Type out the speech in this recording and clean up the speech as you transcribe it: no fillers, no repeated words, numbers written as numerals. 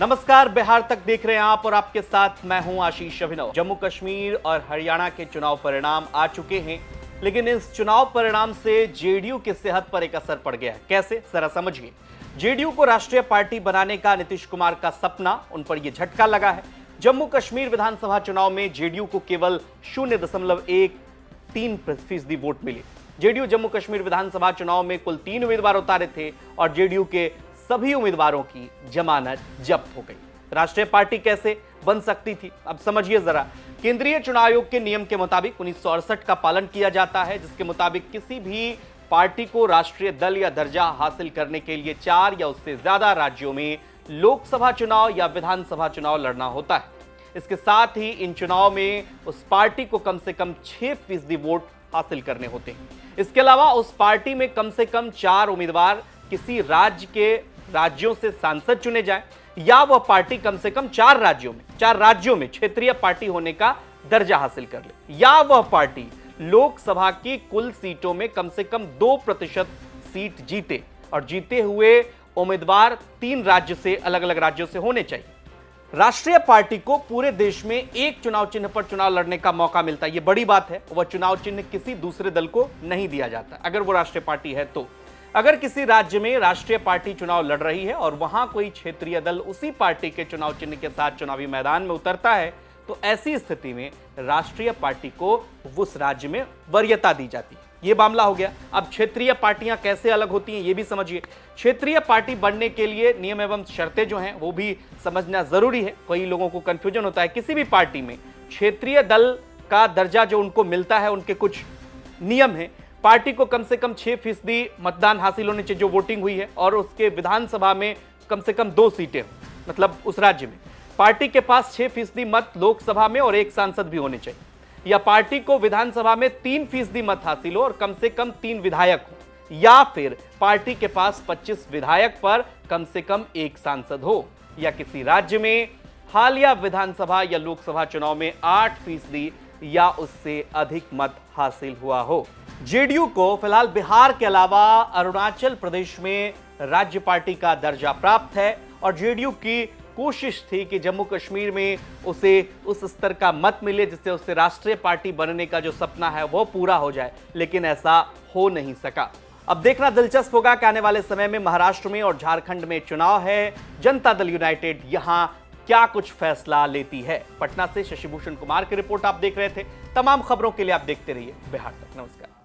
नमस्कार, बिहार तक देख रहे हैं आप और आपके साथ मैं हूं आशीष अभिनव। जम्मू कश्मीर और हरियाणा के चुनाव परिणाम आ चुके हैं, लेकिन इस चुनाव परिणाम से जेडीयू की सेहत पर एक असर पड़ गया है। कैसे, जरा समझिए। जेडीयू को राष्ट्रीय पार्टी बनाने का नीतीश कुमार का सपना, उन पर यह झटका लगा है। जम्मू कश्मीर विधानसभा चुनाव में जेडीयू को केवल 0.13% वोट मिले। जेडीयू जम्मू कश्मीर विधानसभा चुनाव में कुल 3 उम्मीदवार उतारे थे और जेडीयू के सभी उम्मीदवारों की जमानत जब्त हो गई। राष्ट्रीय पार्टी कैसे बन सकती थी, अब समझिए जरा। केंद्रीय चुनाव आयोग के नियम के मुताबिक 1968 का पालन किया जाता है, जिसके मुताबिक किसी भी पार्टी को राष्ट्रीय दल या दर्जा हासिल करने के लिए 4 या उससे ज्यादा राज्यों में लोकसभा चुनाव या विधानसभा चुनाव लड़ना होता है। इसके साथ ही इन चुनाव में उस पार्टी को कम से कम 6% वोट हासिल करने होते हैं। इसके अलावा उस पार्टी में कम से कम 4 उम्मीदवार किसी राज्यों से सांसद चुने जाएं, या वह पार्टी कम से कम 4 राज्यों में क्षेत्रीय पार्टी होने का दर्जा हासिल कर ले, या वह पार्टी लोकसभा की कुल सीटों में कम से कम 2% सीट जीते और जीते हुए उम्मीदवार 3 अलग अलग राज्यों से होने चाहिए। राष्ट्रीय पार्टी को पूरे देश में एक चुनाव चिन्ह पर चुनाव लड़ने का मौका मिलता है, यह बड़ी बात है। वह चुनाव चिन्ह किसी दूसरे दल को नहीं दिया जाता अगर वो राष्ट्रीय पार्टी है तो। अगर किसी राज्य में राष्ट्रीय पार्टी चुनाव लड़ रही है और वहां कोई क्षेत्रीय दल उसी पार्टी के चुनाव चिन्ह के साथ चुनावी मैदान में उतरता है, तो ऐसी स्थिति में राष्ट्रीय पार्टी को उस राज्य में वरीयता दी जाती है। यह मामला हो गया। अब क्षेत्रीय पार्टियां कैसे अलग होती हैं, यह भी समझिए। क्षेत्रीय पार्टी बनने के लिए नियम एवं शर्तें जो हैं वो भी समझना जरूरी है। कई लोगों को कंफ्यूजन होता है। किसी भी पार्टी में क्षेत्रीय दल का दर्जा जो उनको मिलता है, उनके कुछ नियम हैं। पार्टी को कम से कम 6% मतदान हासिल होने चाहिए जो वोटिंग हुई है, और उसके विधानसभा में कम से कम 2 सीटें, मतलब उस राज्य में पार्टी के पास 6% मत लोकसभा में और 1 सांसद भी होने चाहिए, या पार्टी को विधानसभा में 3% मत हासिल हो और कम से कम 3 विधायक हो, या फिर पार्टी के पास 25 विधायक पर कम से कम 1 सांसद हो, या किसी राज्य में हालिया विधानसभा या लोकसभा चुनाव में 8% या उससे अधिक मत हासिल हुआ हो। जेडीयू को फिलहाल बिहार के अलावा अरुणाचल प्रदेश में राज्य पार्टी का दर्जा प्राप्त है, और जेडीयू की कोशिश थी कि जम्मू कश्मीर में उसे उस स्तर का मत मिले जिससे उससे राष्ट्रीय पार्टी बनने का जो सपना है वो पूरा हो जाए, लेकिन ऐसा हो नहीं सका। अब देखना दिलचस्प होगा कि आने वाले समय में महाराष्ट्र में और झारखंड में चुनाव है, जनता दल यूनाइटेड यहां क्या कुछ फैसला लेती है। पटना से शशिभूषण कुमार की रिपोर्ट आप देख रहे थे। तमाम खबरों के लिए आप देखते रहिए बिहार तक। नमस्कार।